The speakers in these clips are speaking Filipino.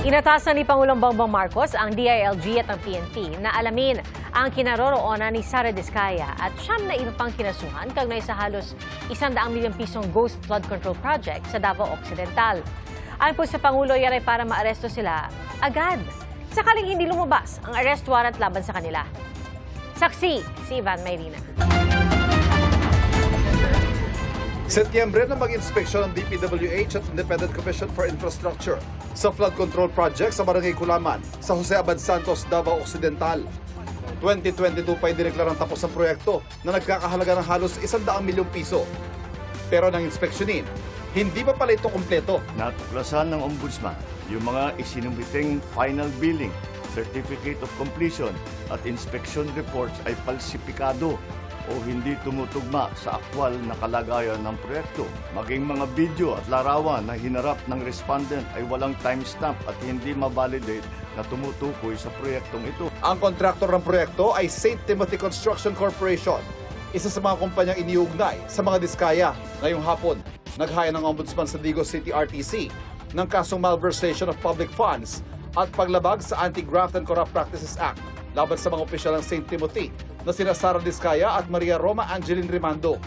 Inatasan ni Pangulong Bongbong Marcos ang DILG at ang PNP na alamin ang kinaroroonan ni Sara Diskaya at siyam na iba pang kinasuhan kaugnay sa halos 100 milyong pisong Ghost Flood Control Project sa Davao Occidental. Ayon po sa Pangulo, yan ay para maaresto sila agad sakaling hindi lumabas ang arrest warrant laban sa kanila. Saksi si Ivan Mayrina. Setyembre na mag-inspeksyon ng DPWH at Independent Commission for Infrastructure sa flood control project sa Barangay Kulaman sa Jose Abad Santos, Davao Occidental. 2022 pa idineklarang tapos ang proyekto na nagkakahalaga ng halos 100 milyong piso. Pero nang inspeksyonin, hindi pa pala ito kumpleto. Natuklasan ng Ombudsman yung mga isinumbiting final billing, certificate of completion at inspection reports ay falsipikado o hindi tumutugma sa aktwal na kalagayan ng proyekto. Maging mga video at larawan na hinarap ng respondent ay walang timestamp at hindi ma-validate na tumutukoy sa proyektong ito. Ang kontraktor ng proyekto ay St. Timothy Construction Corporation, isa sa mga kumpanyang iniugnay sa mga diskaya. Ngayong hapon, naghaya ng Ombudsman sa Digo City RTC ng kasong malversation of public funds at paglabag sa Anti-Graft and Corrupt Practices Act laban sa mga opisyal ng St. Timothy na sina Sara Diskaya at Maria Roma Angeline Rimando.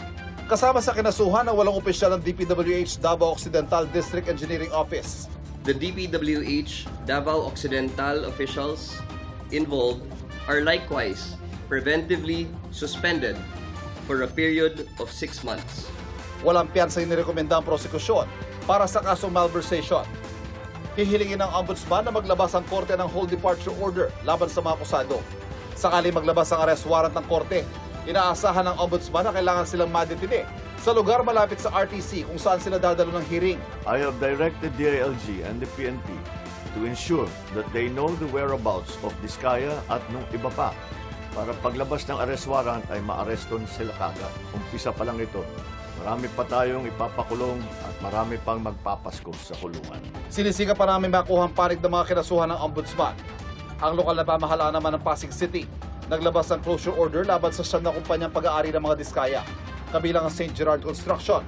Kasama sa kinasuhan ang 8 opisyal ng DPWH Davao Occidental District Engineering Office. The DPWH Davao Occidental officials involved are likewise preventively suspended for a period of 6 months. Walang piyansa inirekomenda ang prosekusyon para sa kasong malversation. Hihilingin ng Ombudsman na maglabas ang korte ng whole departure order laban sa mga akusado. Sakali maglabas ang arrest warrant ng korte, inaasahan ng Ombudsman na kailangan silang madetine sa lugar malapit sa RTC kung saan sila dadalo ng hearing. I have directed DILG and the PNP to ensure that they know the whereabouts of Diskaya at nung iba pa para paglabas ng arrest warrant ay maareston sila kagad. Umpisa pa lang ito. Marami pa tayong ipapakulong at marami pang magpapasko sa kulungan. Sinisika pa namin makuha ang panig ng mga kinasuhan ng Ombudsman. Ang lokal na pamahalaan naman ng Pasig City, naglabas ng closure order laban sa siyam na kumpanyang pag-aari ng mga diskaya, kabilang ang St. Gerard Construction.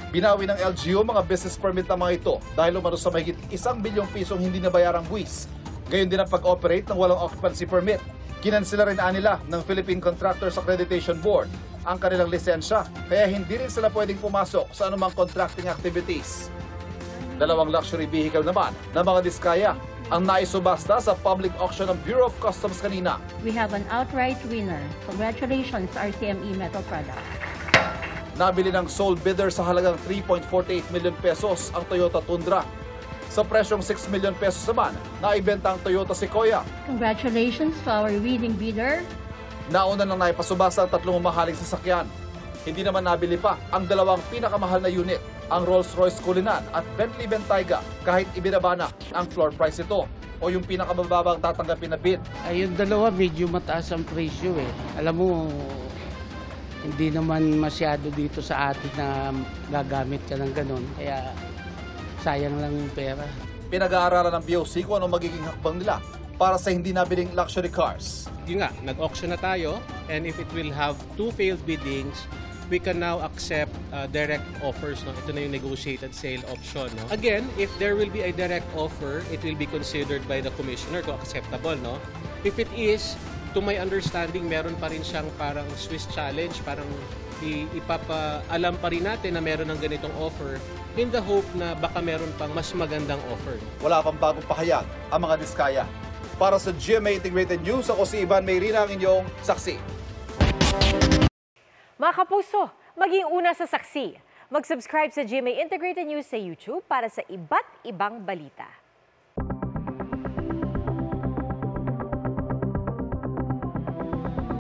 Binawi ng LGU mga business permit ng mga ito dahil umano sa mahigit 1 bilyong pisong hindi nabayarang buwis. Gayon din ang pag-operate ng walang occupancy permit. Kinansela rin nila ng Philippine Contractors Accreditation Board ang kanilang lisensya, kaya hindi rin sila pwedeng pumasok sa anumang contracting activities. 2 luxury vehicle naman ng mga diskaya ang naisubasta sa public auction ng Bureau of Customs kanina. We have an outright winner. Congratulations, RCME Metal Products. Nabili ng sole bidder sa halagang 3.48 million pesos ang Toyota Tundra. Sa presyong 6 million pesos naman, naibenta ang Toyota Sequoia. Congratulations to our winning bidder. Nauna nang naipasubasta ang 3 mamahaling sasakyan. Hindi naman nabili pa ang 2 pinakamahal na unit, ang Rolls-Royce Cullinan at Bentley Bentayga, kahit ibinaba na ang floor price ito o yung pinakamababang tatanggapin na bid. Ay, yung dalawa medyo mataas ang presyo eh. Alam mo, hindi naman masyado dito sa atin na gagamit ka ng ganun. Kaya sayang lang yung pera. Pinag-aaralan ng BOC kung anong magiging hakbang nila para sa hindi nabiling luxury cars. Yun nga, nag-auction na tayo, and if it will have 2 failed biddings, we can now accept direct offers. No? Ito na yung negotiated sale option. No? Again, if there will be a direct offer, it will be considered by the commissioner kung acceptable. No? If it is, to my understanding, meron pa rin siyang parang Swiss challenge, parang ipapaalam pa rin natin na meron ng ganitong offer in the hope na baka meron pang mas magandang offer. Wala pang bagong pahayag ang mga diskaya. Para sa GMA Integrated News, ako si Ivan Mayrina, ang inyong saksi. Mga kapuso, maging una sa saksi. Mag-subscribe sa GMA Integrated News sa YouTube para sa iba't ibang balita.